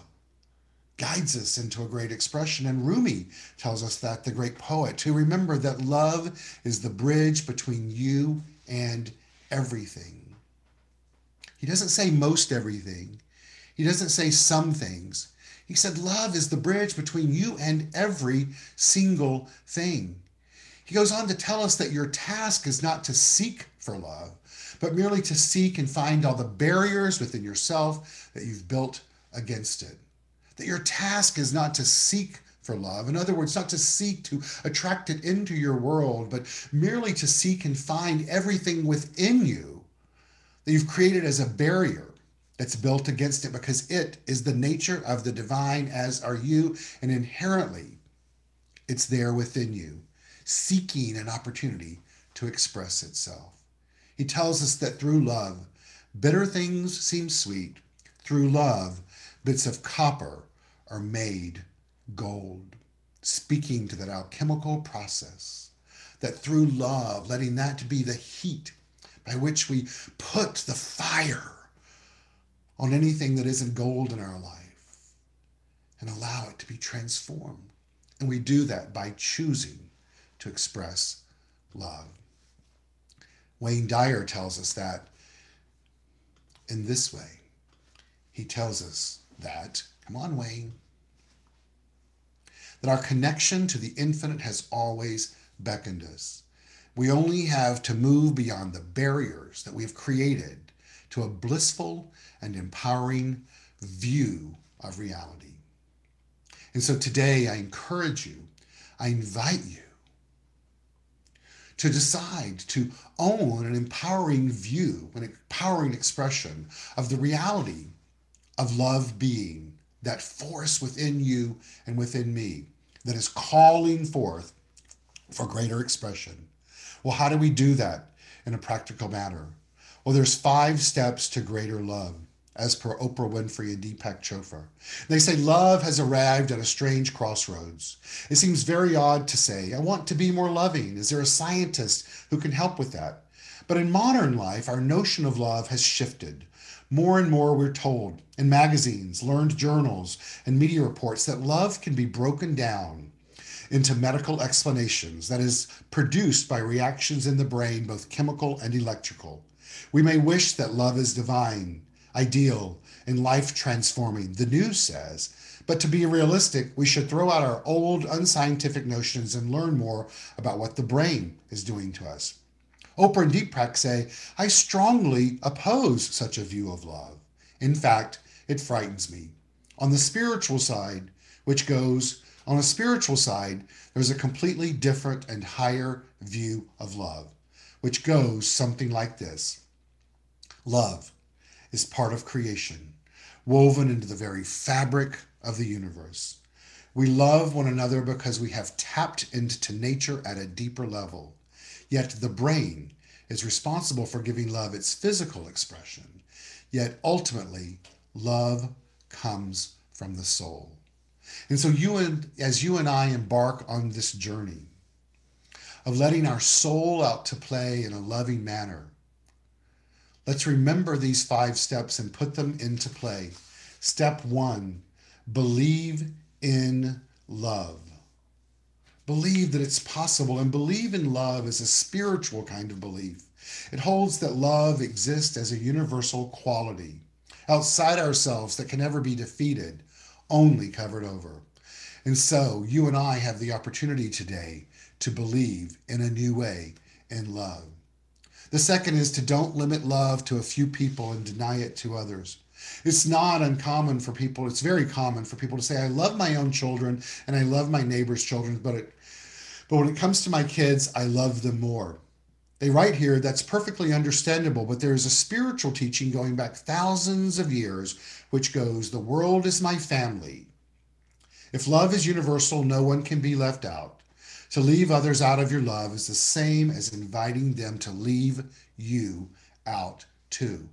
S2: guides us into a great expression, and Rumi tells us that, the great poet, to remember that love is the bridge between you and everything. He doesn't say most everything. He doesn't say some things. He said love is the bridge between you and every single thing. He goes on to tell us that your task is not to seek for love, but merely to seek and find all the barriers within yourself that you've built against it. That your task is not to seek for love. In other words, not to seek to attract it into your world, but merely to seek and find everything within you that you've created as a barrier that's built against it, because it is the nature of the divine, as are you, and inherently it's there within you, seeking an opportunity to express itself. He tells us that through love, bitter things seem sweet. Through love, bits of copper are made gold. Speaking to that alchemical process, that through love, letting that be the heat by which we put the fire on anything that isn't gold in our life and allow it to be transformed. And we do that by choosing to express love. Wayne Dyer tells us that in this way. He tells us that, come on, Wayne, that our connection to the infinite has always beckoned us. We only have to move beyond the barriers that we have created to a blissful and empowering view of reality. And so today I encourage you, I invite you to decide to own an empowering view, an empowering expression of the reality of love being that force within you and within me that is calling forth for greater expression. Well, how do we do that in a practical manner? Well, there's 5 steps to greater love, as per Oprah Winfrey and Deepak Chopra. They say love has arrived at a strange crossroads. It seems very odd to say, I want to be more loving. Is there a scientist who can help with that? But in modern life, our notion of love has shifted. More and more we're told in magazines, learned journals, and media reports that love can be broken down into medical explanations that is produced by reactions in the brain, both chemical and electrical. We may wish that love is divine, ideal, and life transforming, the news says, but to be realistic, we should throw out our old unscientific notions and learn more about what the brain is doing to us. Oprah and Deepak say, I strongly oppose such a view of love. In fact, it frightens me. On the spiritual side, there's a completely different and higher view of love, which goes something like this. Love is part of creation, woven into the very fabric of the universe. We love one another because we have tapped into nature at a deeper level. Yet the brain is responsible for giving love its physical expression. Yet ultimately, love comes from the soul. And so as you and I embark on this journey of letting our soul out to play in a loving manner, let's remember these 5 steps and put them into play. Step 1, believe in love. Believe that it's possible, and believe in love is a spiritual kind of belief. It holds that love exists as a universal quality, outside ourselves that can never be defeated, only covered over. And so you and I have the opportunity today to believe in a new way in love. The second is to don't limit love to a few people and deny it to others. It's not uncommon for people, it's very common for people to say, I love my own children and I love my neighbor's children, but when it comes to my kids, I love them more. They write here, that's perfectly understandable, but there is a spiritual teaching going back thousands of years, which goes, the world is my family. If love is universal, no one can be left out. To leave others out of your love is the same as inviting them to leave you out too.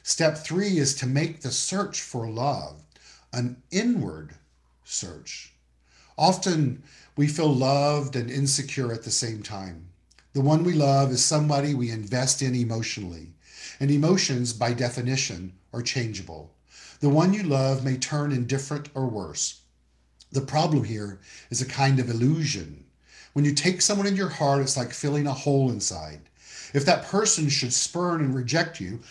S2: Step 3 is to make the search for love an inward search. Often we feel loved and insecure at the same time. The one we love is somebody we invest in emotionally, and emotions, by definition, are changeable. The one you love may turn indifferent or worse. The problem here is a kind of illusion. When you take someone in your heart, it's like filling a hole inside. If that person should spurn and reject you,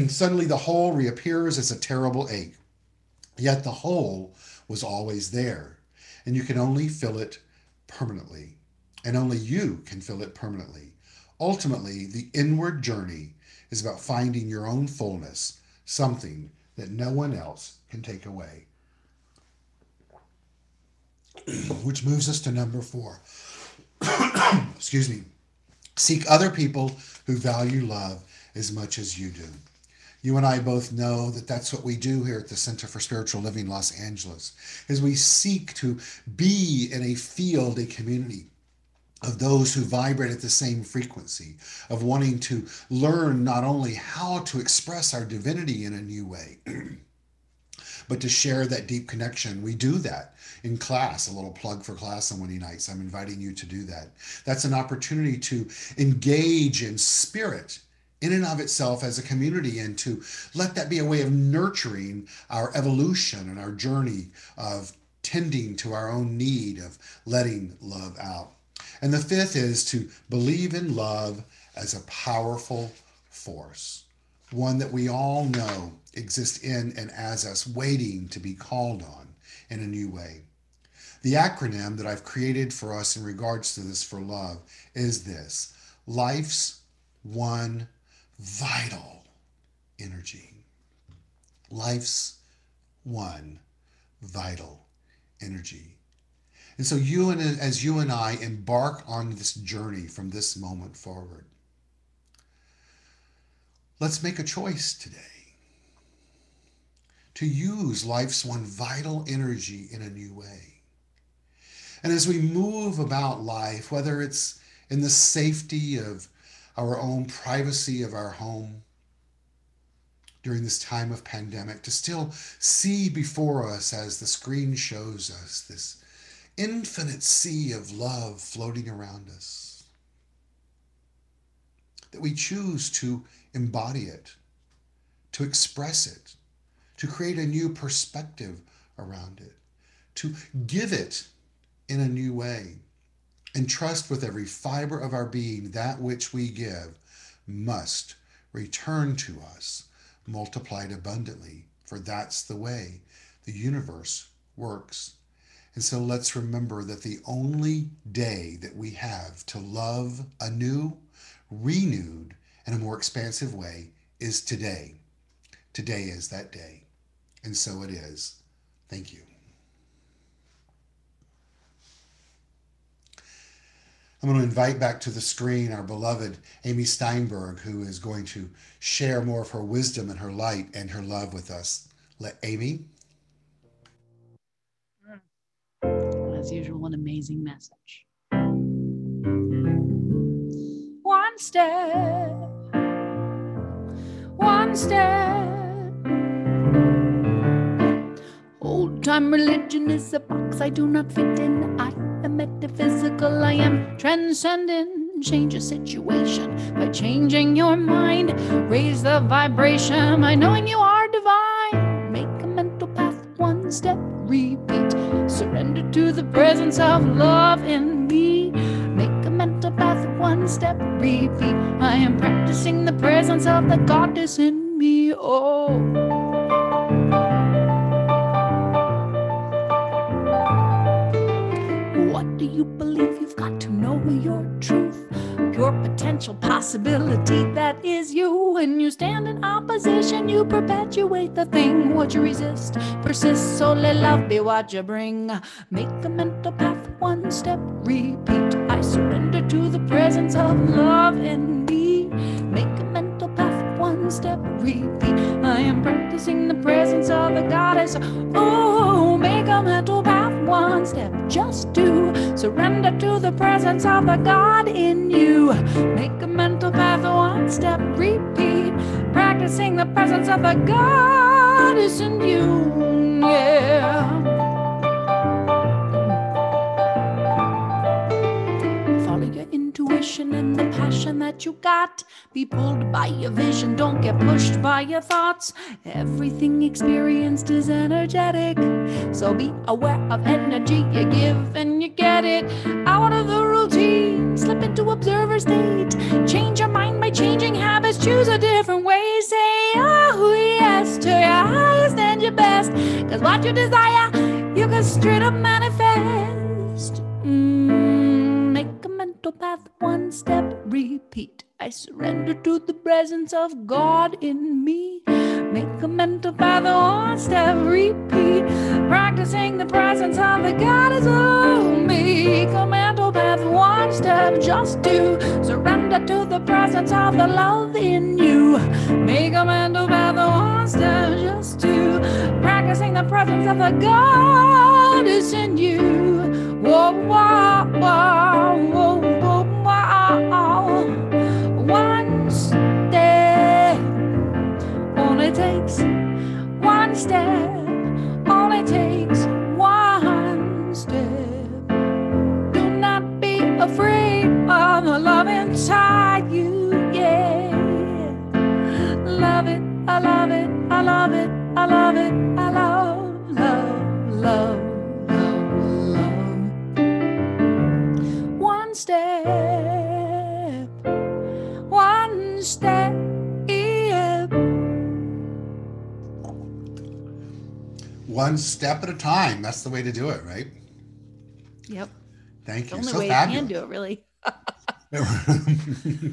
S2: suddenly the hole reappears as a terrible ache. Yet the hole was always there, and you can only fill it permanently. And only you can fill it permanently. Ultimately, the inward journey is about finding your own fullness, something that no one else can take away. Which moves us to number 4. Excuse me. Seek other people who value love as much as you do. You and I both know that that's what we do here at the Center for Spiritual Living Los Angeles, is we seek to be in a field, a community of those who vibrate at the same frequency, of wanting to learn not only how to express our divinity in a new way, but to share that deep connection. We do that in class, a little plug for class on Wednesday nights. I'm inviting you to do that. That's an opportunity to engage in spirit in and of itself as a community, and to let that be a way of nurturing our evolution and our journey of tending to our own need of letting love out. And the fifth is to believe in love as a powerful force, one that we all know exists in and as us, waiting to be called on in a new way. The acronym that I've created for us in regards to this for love is this: life's one vital energy. Life's one vital energy. And so as you and I embark on this journey from this moment forward, let's make a choice today to use life's one vital energy in a new way. And as we move about life, whether it's in the safety of our own privacy of our home during this time of pandemic, to still see before us, as the screen shows us, this infinite sea of love floating around us, that we choose to embody it, to express it, to create a new perspective around it, to give it in a new way, and trust with every fiber of our being that which we give must return to us multiplied abundantly, for that's the way the universe works. And so let's remember that the only day that we have to love anew, renewed, in a more expansive way is today. Today is that day. And so it is. Thank you. I'm going to invite back to the screen our beloved Amy Steinberg, who is going to share more of her wisdom and her light and her love with us. Amy?
S3: As usual, an amazing message. One step, one step. Old-time religion is a box I do not fit in. I am metaphysical, I am transcendent. Change a situation by changing your mind. Raise the vibration by knowing you are divine. Make a mental path, one step, repeat. Surrender to the presence of love in me. Make a mental path, one step, repeat. I am practicing the presence of the goddess in me. Oh. What do you believe? You've got to know your truth, your potential possibility that is you. When you stand in opposition, you perpetuate the thing. What you resist, persist, so let love be what you bring. Make a mental path, one step, repeat. I surrender to the presence of love in me. Make a mental path, one step, repeat. I am practicing the presence of the goddess. Oh, make a mental path, one step, just do. Surrender to the presence of the God in you. Make a mental path, one step, repeat. Practicing the presence of the goddess in you. Yeah. Follow your intuition and the passion that you got. Be pulled by your vision, don't get pushed by your thoughts. Everything experienced is energetic, so be aware of energy you give and you get it. Out of the routine, slip into observer state. Change your mind by changing habits, choose a different way. Say oh yes to your highest and your best, cause what you desire, you can straight up manifest. Make a mental path, one step, repeat. I surrender to the presence of God in me. Make a mental path, one step, repeat. Practicing the presence of the goddess of me. Make a mental path, one step, just do. Surrender to the presence of the love in you. Make a mental path, one step, just do. Practicing the presence of the goddess in you. Whoa, whoa, whoa, whoa, whoa, whoa. One step, only takes one step, only takes one step. Do not be afraid of the love inside you, yeah. Love it, I love it, I love it, I love it, I love, love, love. one step, one step.
S2: One step at a time. That's the way to do it, right?
S3: Yep.
S2: Thank
S3: The
S2: you.
S3: only
S2: So
S3: way you can
S2: fabulous.
S3: do it, really.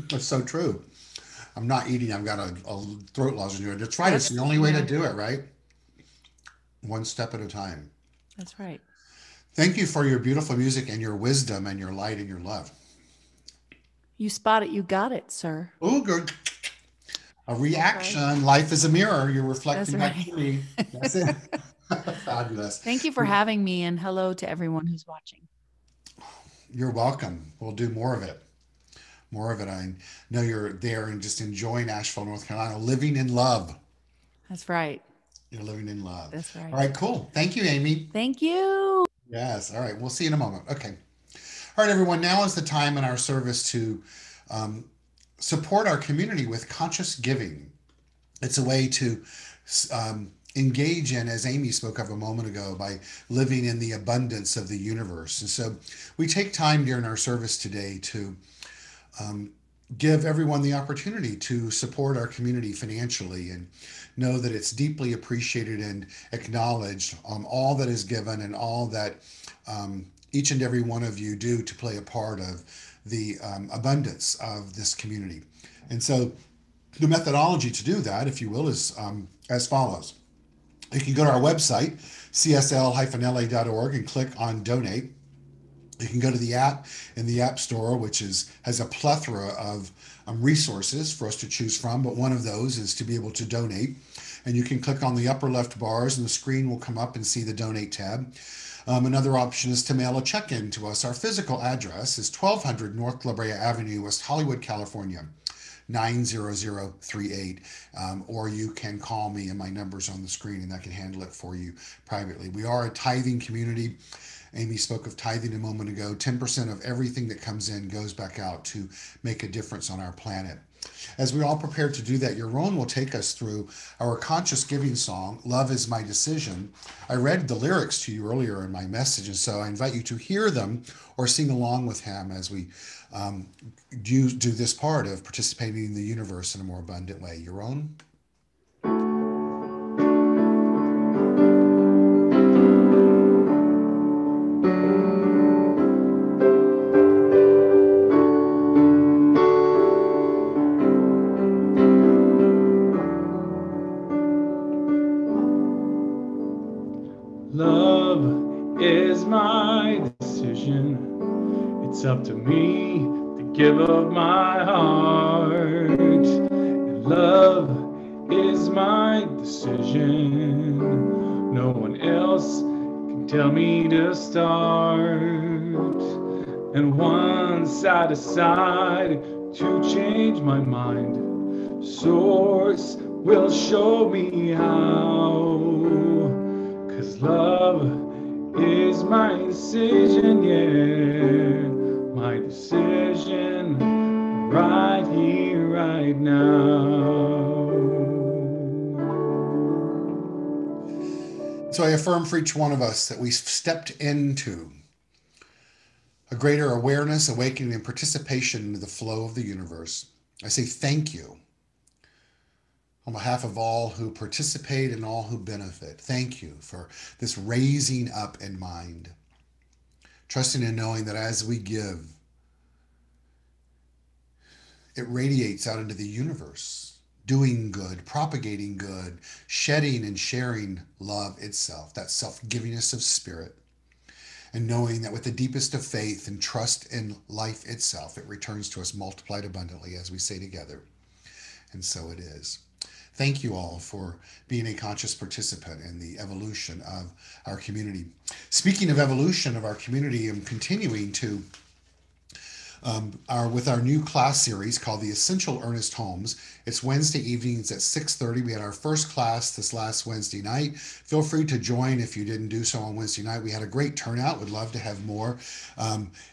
S2: That's so true. I'm not eating. I've got a throat lozenge. That's right. It's the only way to do it, right? One step at a time.
S3: That's right.
S2: Thank you for your beautiful music and your wisdom and your light and your love.
S3: You spot it, you got it, sir.
S2: Oh, good. A
S3: Right.
S2: reaction. Life is a mirror. You're
S3: That's
S2: reflecting back
S3: right.
S2: to me. That's it. Fabulous.
S3: Thank you for having me, and hello to everyone who's watching.
S2: You're welcome. We'll do more of it. More of it. I know you're there and just enjoying Asheville, North Carolina, living in love.
S3: That's right.
S2: You're living in love.
S3: That's right.
S2: All right, cool. Thank you, Amy.
S3: Thank you.
S2: Yes. All right. We'll see you in a moment. Okay. All right, everyone. Now is the time in our service to um, support our community with conscious giving. It's a way to engage in, as Amy spoke of a moment ago, by living in the abundance of the universe. And so we take time during our service today to um, give everyone the opportunity to support our community financially and know that it's deeply appreciated and acknowledged, all that is given and all that each and every one of you do to play a part of the abundance of this community. And so the methodology to do that, if you will, is as follows. You can go to our website, csl-la.org, and click on donate. You can go to the app in the App Store, which has a plethora of resources for us to choose from, but one of those is to be able to donate. And you can click on the upper left bars and the screen will come up and see the donate tab. Another option is to mail a check in to us. Our physical address is 1200 North La Brea Avenue, West Hollywood, California, 90038. Or you can call me and my number's on the screen and I can handle it for you privately. We are a tithing community. Amy spoke of tithing a moment ago. 10% of everything that comes in goes back out to make a difference on our planet. As we all prepare to do that, Yaron will take us through our conscious giving song, Love is My Decision. I read the lyrics to you earlier in my message, and so I invite you to hear them or sing along with him as we do this part of participating in the universe in a more abundant way. Yaron?
S1: Love is my decision. It's up to me to give up my heart. And love is my decision. No one else can tell me to start. And once I decide to change my mind, Source will show me how. 'Cause love is my decision, yeah, my decision right here, right now.
S2: So I affirm for each one of us that we've stepped into a greater awareness, awakening, and participation into the flow of the universe. I say thank you on behalf of all who participate and all who benefit. Thank you for this raising up in mind, trusting and knowing that as we give, it radiates out into the universe, doing good, propagating good, shedding and sharing love itself, that self-givingness of spirit, and knowing that with the deepest of faith and trust in life itself, it returns to us multiplied abundantly, as we say together. And so it is. Thank you all for being a conscious participant in the evolution of our community. Speaking of evolution of our community, I'm continuing to with our new class series called the Essential Ernest Holmes. It's Wednesday evenings at 6:30. We had our first class this last Wednesday night. Feel free to join if you didn't do so on Wednesday night. We had a great turnout. Would love to have more.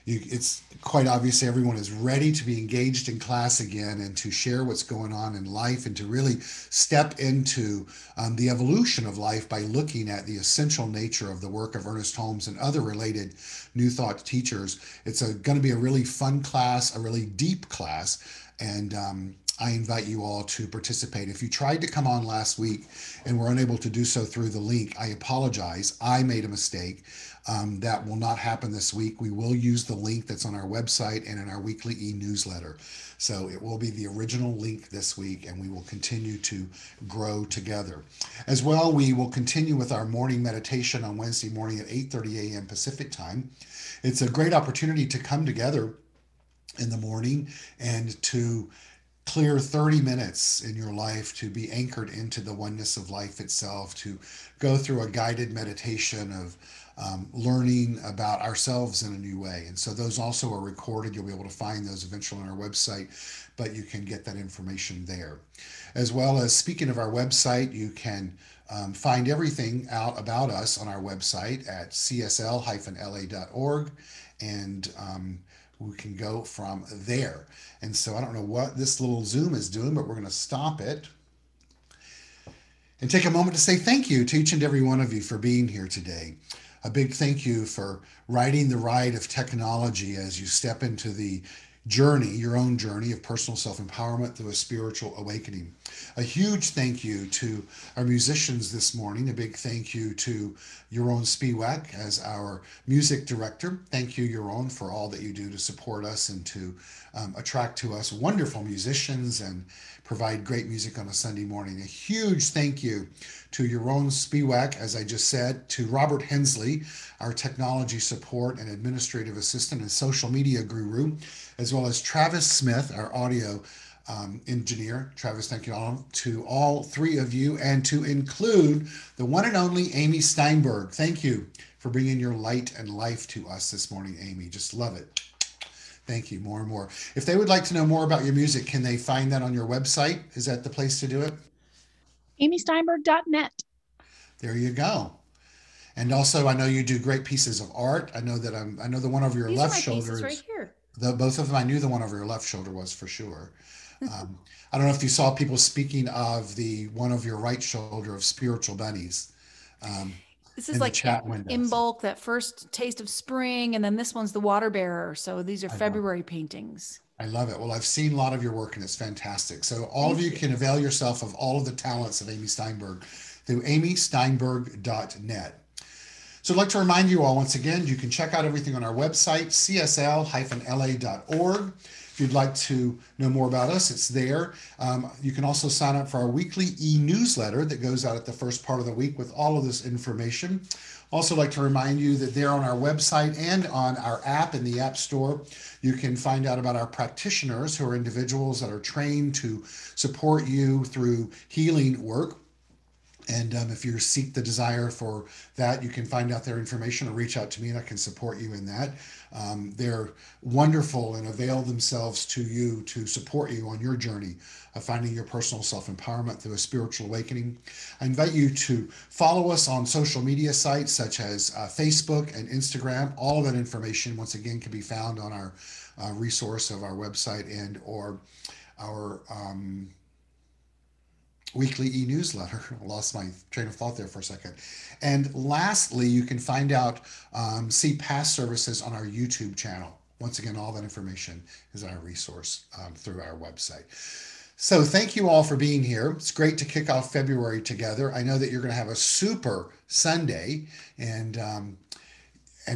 S2: It's quite obvious everyone is ready to be engaged in class again and to share what's going on in life and to really step into the evolution of life by looking at the essential nature of the work of Ernest Holmes and other related New Thought teachers. It's going to be a really fun class, a really deep class, and I invite you all to participate. If you tried to come on last week and were unable to do so through the link, I apologize. I made a mistake. That will not happen this week. We will use the link that's on our website and in our weekly e-newsletter. So it will be the original link this week, and we will continue to grow together. As well, we will continue with our morning meditation on Wednesday morning at 8:30 a.m. Pacific time. It's a great opportunity to come together in the morning and to clear 30 minutes in your life to be anchored into the oneness of life itself, to go through a guided meditation of learning about ourselves in a new way. And so those also are recorded. You'll be able to find those eventually on our website, but you can get that information there. As well as, speaking of our website, you can find everything out about us on our website at csl-la.org, and we can go from there. And so I don't know what this little Zoom is doing, but we're going to stop it and take a moment to say thank you to each and every one of you for being here today. A big thank you for riding the ride of technology as you step into the journey, your own journey of personal self-empowerment through a spiritual awakening. A huge thank you to our musicians this morning. A big thank you to Yaron Spiwak as our music director. Thank you, Yaron, for all that you do to support us and to attract to us wonderful musicians and provide great music on a Sunday morning. A huge thank you to Yaron Spiwak, as I just said, to Robert Hensley, our technology support and administrative assistant and social media guru, as well as Travis Smith, our audio engineer. Travis, thank you all to all three of you, and to include the one and only Amy Steinberg. Thank you for bringing your light and life to us this morning, Amy. Just love it. Thank you more and more. If they would like to know more about your music, can they find that on your website? Is that the place to do it?
S4: amysteinberg.net.
S2: There you go. And also, I know you do great pieces of art. I know that I know the one over your
S3: These
S2: left
S3: are my
S2: shoulder
S3: pieces
S2: is
S3: right here.
S2: both of them. I knew the one over your left shoulder was for sure. I don't know if you saw people speaking of the one of your right shoulder of spiritual bunnies.
S3: This
S2: In
S3: is
S2: the
S3: like
S2: chat window.
S3: in bulk, that first taste of spring, and then this one's the water bearer. So these are February paintings.
S2: I love it. Well, I've seen a lot of your work and it's fantastic. So all of you can avail yourself of all of the talents of Amy Steinberg through amysteinberg.net. So I'd like to remind you all once again, you can check out everything on our website, csl-la.org. If you'd like to know more about us, it's there. You can also sign up for our weekly e-newsletter that goes out at the first part of the week with all of this information. Also like to remind you that there on our website and on our app in the App Store, you can find out about our practitioners who are individuals that are trained to support you through healing work. And if you seek the desire for that, you can find out their information or reach out to me and I can support you in that. They're wonderful and avail themselves to you to support you on your journey of finding your personal self-empowerment through a spiritual awakening. I invite you to follow us on social media sites such as Facebook and Instagram. All of that information, once again, can be found on our resource of our website and or our weekly e-newsletter. I lost my train of thought there for a second. And lastly, you can find out, see past services on our YouTube channel. Once again, all that information is on our resource through our website. So thank you all for being here. It's great to kick off February together. I know that you're going to have a super Sunday and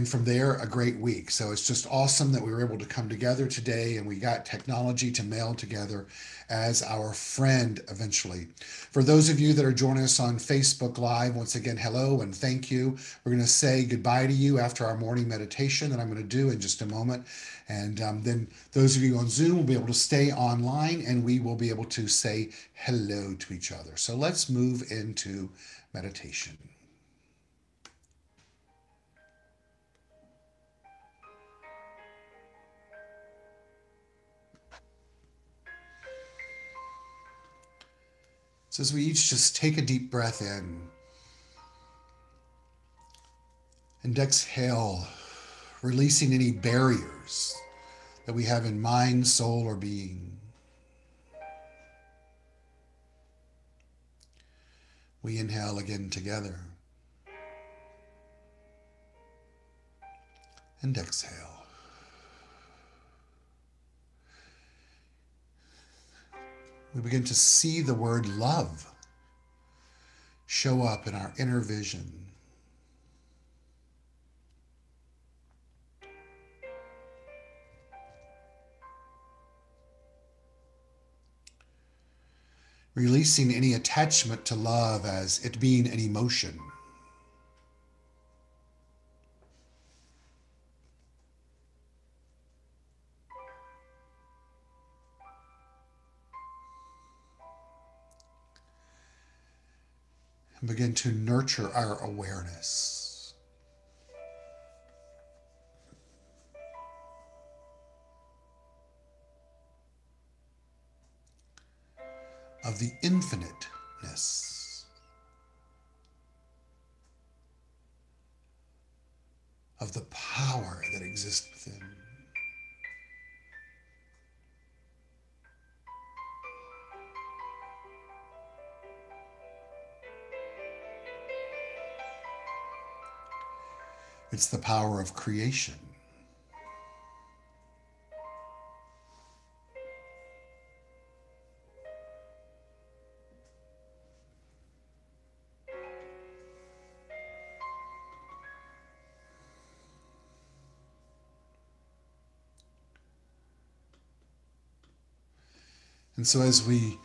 S2: from there, a great week. So it's just awesome that we were able to come together today and we got technology to meld together as our friend eventually. For those of you that are joining us on Facebook Live, once again, hello and thank you. We're going to say goodbye to you after our morning meditation that I'm going to do in just a moment. And then those of you on Zoom will be able to stay online and we will be able to say hello to each other. So let's move into meditation. So as we each just take a deep breath in and exhale, releasing any barriers that we have in mind, soul, or being. We inhale again together and exhale. We begin to see the word love show up in our inner vision. Releasing any attachment to love as it being an emotion. And begin to nurture our awareness. Of the infiniteness of the power that exists within. It's the power of creation. And so as we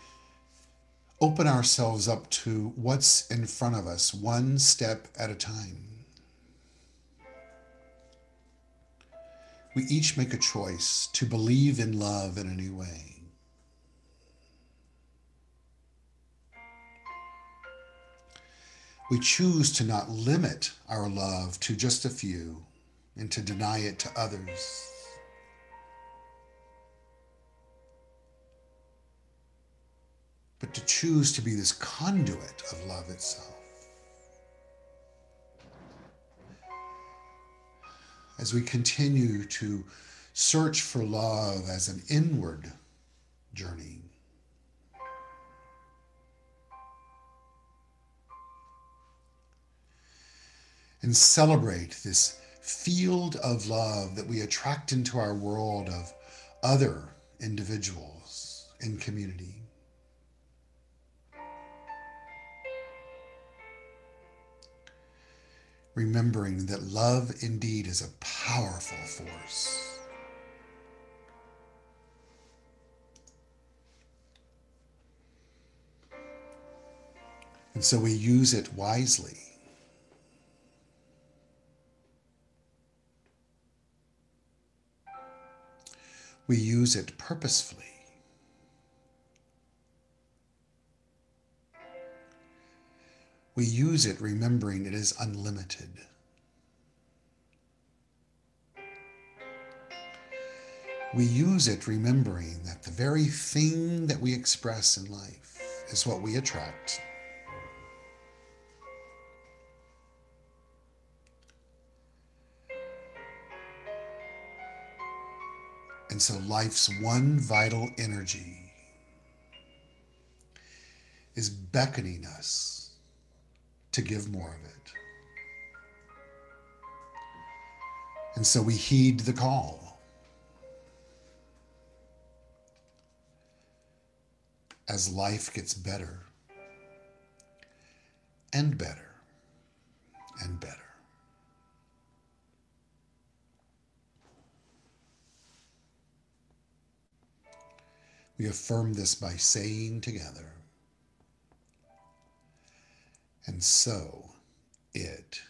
S2: open ourselves up to what's in front of us, one step at a time, we each make a choice to believe in love in a new way. We choose to not limit our love to just a few and to deny it to others. But to choose to be this conduit of love itself. As we continue to search for love as an inward journey, and celebrate this field of love that we attract into our world of other individuals in community. Remembering that love indeed is a powerful force. And so we use it wisely. We use it purposefully. We use it remembering it is unlimited. We use it remembering that the very thing that we express in life is what we attract. And so life's one vital energy is beckoning us to give more of it. And so we heed the call. As life gets better and better and better. We affirm this by saying together, and so it